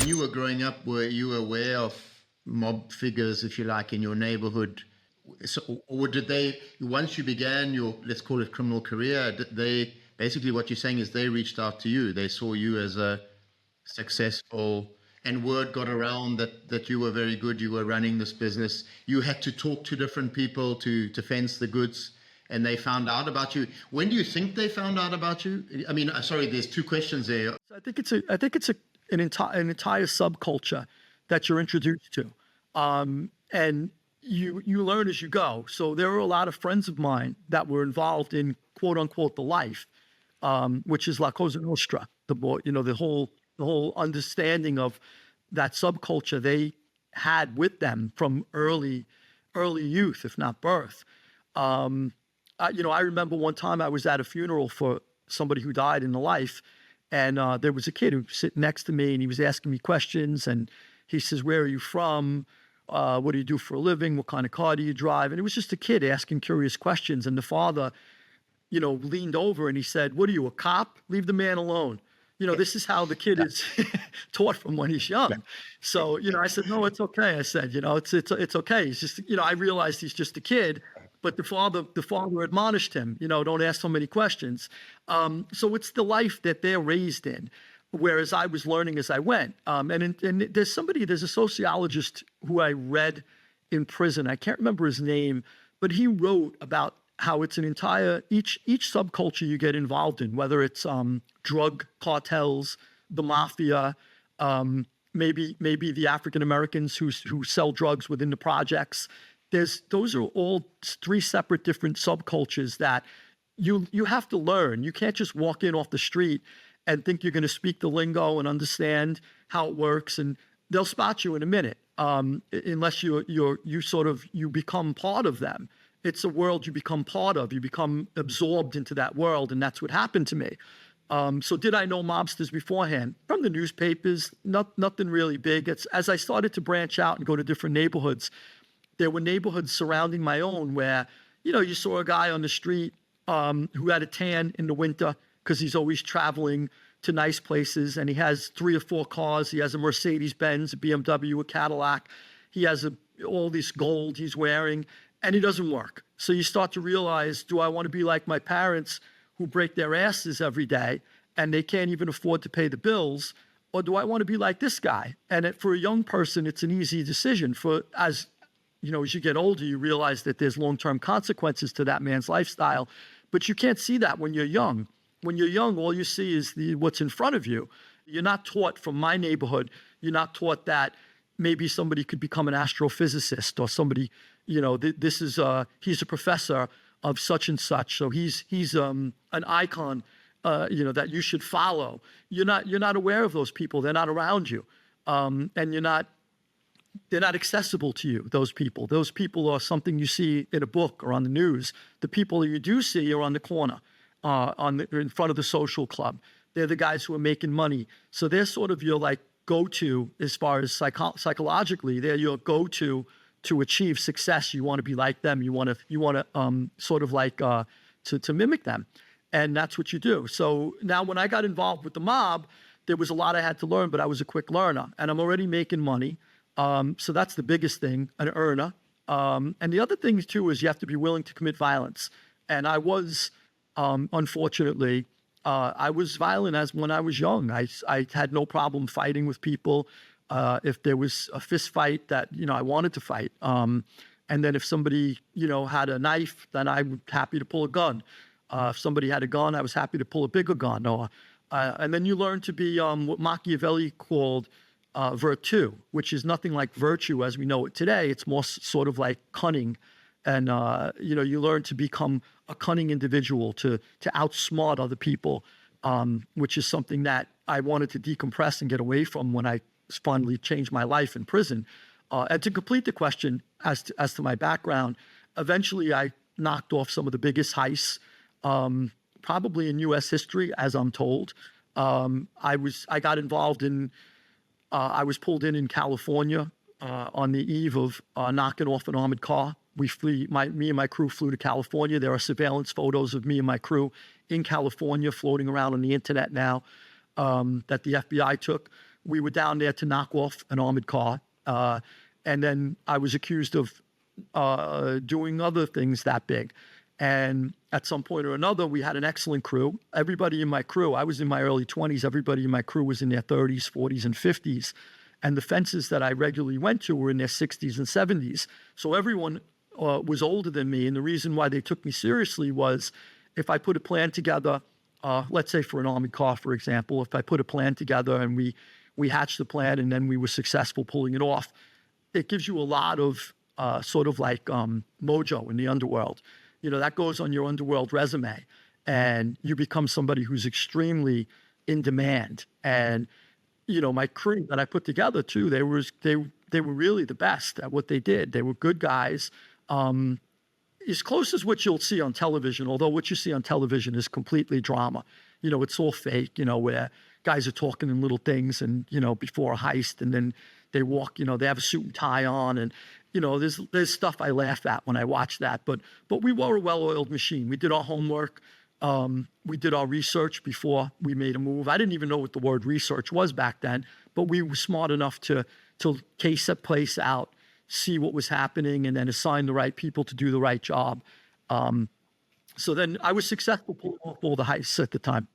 when you were growing up, were you aware of mob figures, if you like, in your neighborhood? So, or did they, once you began your, let's call it criminal career, did they, basically what you're saying is they reached out to you. They saw you as a successful, and word got around that you were very good, you were running this business. You had to talk to different people to fence the goods, and they found out about you. When do you think they found out about you? I mean, sorry, there's two questions there. I think it's an entire subculture that you're introduced to, and you learn as you go. So there were a lot of friends of mine that were involved in quote unquote the life, which is La Cosa Nostra, the whole understanding of that subculture they had with them from early youth, if not birth. I remember one time I was at a funeral for somebody who died in the life, and there was a kid who was sitting next to me, and he was asking me questions, and he says, "Where are you from? What do you do for a living? What kind of car do you drive?" And it was just a kid asking curious questions, and the father, leaned over and he said, "What are you, a cop? Leave the man alone." This is how the kid is taught from when he's young. So, I said, "No, it's okay." I said, it's okay. He's just, I realized he's just a kid, but the father admonished him, don't ask so many questions. So it's the life that they're raised in, whereas I was learning as I went. And there's a sociologist who I read in prison. I can't remember his name, but he wrote about how it's an entire, each subculture you get involved in, whether it's drug cartels, the mafia, maybe the African Americans who sell drugs within the projects. Those are all three separate different subcultures that you have to learn. You can't just walk in off the street and think you're going to speak the lingo and understand how it works, and they'll spot you in a minute, unless you become part of them. It's a world you become part of. You become absorbed into that world, and that's what happened to me. So did I know mobsters beforehand? From the newspapers, nothing really big. It's as I started to branch out and go to different neighborhoods, there were neighborhoods surrounding my own where, you saw a guy on the street who had a tan in the winter because he's always traveling to nice places, and he has 3 or 4 cars. He has a Mercedes-Benz, a BMW, a Cadillac. He has all this gold he's wearing, and he doesn't work. So you start to realize, do I want to be like my parents who break their asses every day and they can't even afford to pay the bills? Or do I want to be like this guy? And for a young person, it's an easy decision. As you get older, you realize that there's long-term consequences to that man's lifestyle, but you can't see that when you're young. When you're young, all you see is what's in front of you. You're not taught from my neighborhood. You're not taught that maybe somebody could become an astrophysicist, or somebody, he's a professor of such and such, so he's an icon, that you should follow. You're not aware of those people. They're not around you, and they're not accessible to you. Those people are something you see in a book or on the news. The people that you do see are on the corner, in front of the social club. They're the guys who are making money. So they're sort of your go-to as far as psychologically. They're your go-to to achieve success. You want to be like them. You want to to mimic them, and that's what you do. So now, when I got involved with the mob, there was a lot I had to learn, but I was a quick learner, and I'm already making money. So that's the biggest thing, an earner. And the other thing too is you have to be willing to commit violence. And I was, unfortunately, I was violent when I was young. I had no problem fighting with people. If there was a fist fight that, I wanted to fight. And then if somebody, had a knife, then I was happy to pull a gun. If somebody had a gun, I was happy to pull a bigger gun. And then you learn to be what Machiavelli called virtue, which is nothing like virtue as we know it today. It's more sort of like cunning. And, you learn to become a cunning individual, to outsmart other people, which is something that I wanted to decompress and get away from when I finally changed my life in prison. And to complete the question as to my background, eventually I knocked off some of the biggest heists, probably in U.S. history, as I'm told. I got involved in, I was pulled in California on the eve of knocking off an armored car. Me and my crew flew to California. There are surveillance photos of me and my crew in California floating around on the internet now that the FBI took. we were down there to knock off an armored car. And then I was accused of doing other things that big. And at some point or another, we had an excellent crew. Everybody in my crew, I was in my early 20s, everybody in my crew was in their 30s, 40s, and 50s. And the fences that I regularly went to were in their 60s and 70s. So everyone was older than me. And the reason why they took me seriously was if I put a plan together, let's say for an armored car, for example, if I put a plan together and we hatched the plan and then we were successful pulling it off, it gives you a lot of sort of like mojo in the underworld. You know, that goes on your underworld resume, and you become somebody who's extremely in demand. And, you know, my crew that I put together too, they were really the best at what they did. They were good guys. As close as what you'll see on television, although what you see on television is completely drama. You know, it's all fake, you know, where guys are talking in little things and, you know, before a heist, and then they walk, you know, they have a suit and tie on, and, you know, there's stuff I laugh at when I watch that. But we were a well-oiled machine. We did our homework. We did our research before we made a move. I didn't even know what the word research was back then, but we were smart enough to case that place out, see what was happening, and then assign the right people to do the right job. So then I was successful pulling off all the heists at the time.